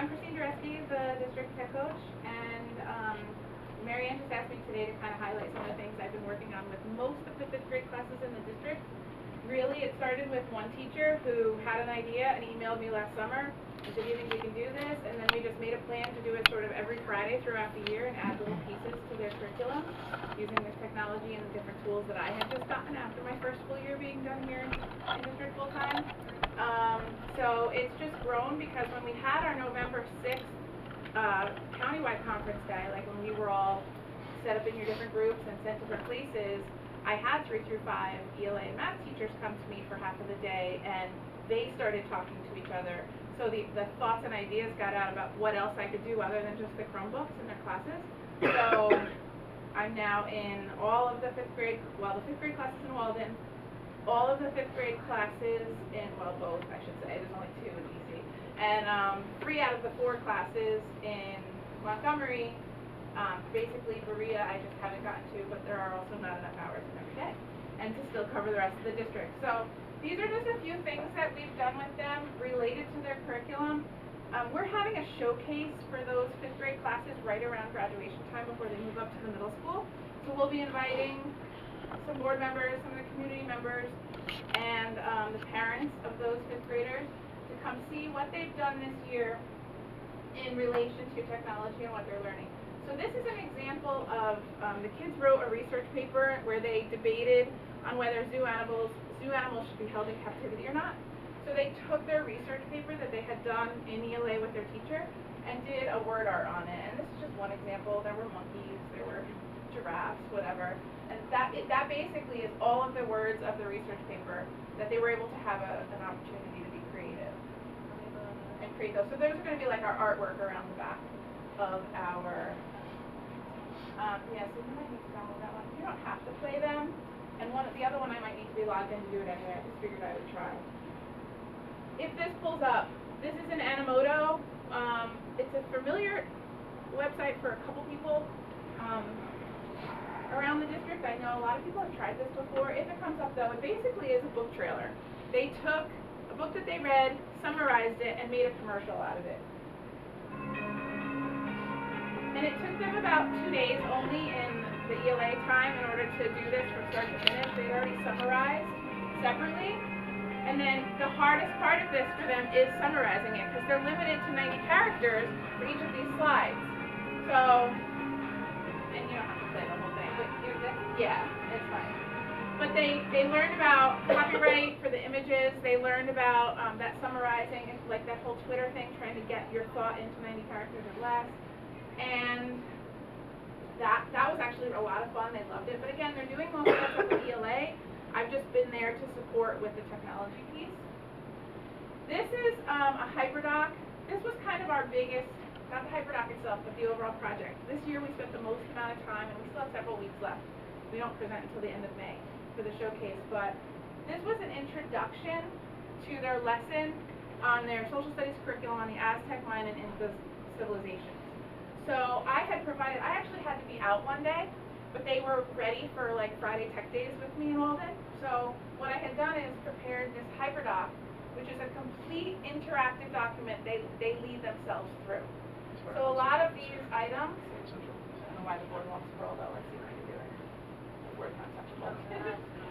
I'm Dworetsky, the district tech coach, and Marianne just asked me today to kind of highlight some of the things I've been working on with most of the 5th grade classes in the district. Really, it started with one teacher who had an idea and emailed me last summer and said, "Do you think we can do this?" And then we just made a plan to do it sort of every Friday throughout the year and add little pieces to their curriculum using this technology and the different tools that I had just gotten after my first full year being done here in district full time. So it's just grown because when we had our November 6th countywide conference day, like when we were all set up in your different groups and sent to different places, I had 3 through 5 ELA and math teachers come to me for half of the day, and they started talking to each other. So the thoughts and ideas got out about what else I could do other than just the Chromebooks in their classes. So I'm now in all of the 5th grade, well, the 5th grade classes in Walden, all of the 5th grade classes in, well, both, I should say, there's only 2 in DC, and 3 out of the 4 classes in Montgomery. Basically, Berea I just haven't gotten to, but there are also not enough hours in every day, and to still cover the rest of the district. So these are just a few things that we've done with them related to their curriculum. We're having a showcase for those 5th grade classes right around graduation time before they move up to the middle school. So we'll be inviting some board members, some of the community members, and the parents of those 5th graders to come see what they've done this year in relation to technology and what they're learning. So this is an example of, the kids wrote a research paper where they debated on whether zoo animals should be held in captivity or not. So they took their research paper that they had done in ELA with their teacher and did a word art on it. And this is just one example. There were monkeys, there were giraffes, whatever. And that basically is all of the words of the research paper that they were able to have an opportunity to be creative and create those. So those are going to be like our artwork around the back of our, yeah, so you might need to download that one. You don't have to play them. And the other one I might need to be logged in to do it anyway. I just figured I would try. If this pulls up, this is an Animoto. It's a familiar website for a couple people. Around the district, I know a lot of people have tried this before. If it comes up though, it basically is a book trailer. They took a book that they read, summarized it, and made a commercial out of it. And it took them about 2 days only in the ELA time in order to do this from start to finish. They'd already summarized separately. And then the hardest part of this for them is summarizing it because they're limited to 90 characters for each of these slides. So, and you don't have to play the whole thing, but yeah, it's fine. But they learned about copyright for the images. They learned about that summarizing, like that whole Twitter thing, trying to get your thought into 90 characters or less. And that was actually a lot of fun. They loved it. But again, they're doing most of that stuff with ELA. I've just been there to support with the technology piece. This is a hyperdoc. This was kind of our biggest, not the hyperdoc itself, but the overall project. This year we spent the most amount of time, and we still have several weeks left. We don't present until the end of May for the showcase, but this was an introduction to their lesson on their social studies curriculum on the Aztec mind and Inca civilizations. So I actually had to be out one day, but they were ready for like Friday Tech Days with me in Walden. So what I had done is prepared this hyperdoc, which is a complete interactive document they lead themselves through. So a lot of these items, I don't know why the board won't scroll though, let's see if I can do it. The board's not touchable.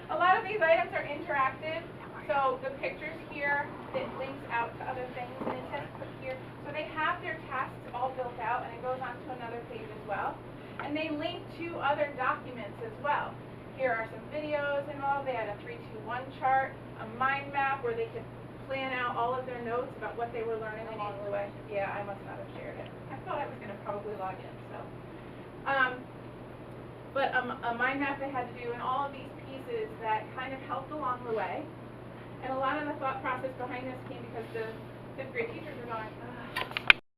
A lot of these items are interactive. So the pictures here, it links out to other things, and it says click here. So they have their tasks all built out, and it goes on to another page as well. And they link to other documents as well. Here are some videos involved. They had a 3-2-1 chart, a mind map where they could plan out all of their notes about what they were learning along the way. Yeah, I must not have shared it. I thought I was going to probably log in, so. But a mind map they had to do, and all of these pieces that kind of helped along the way. And a lot of the thought process behind this came because the 5th grade teachers were going,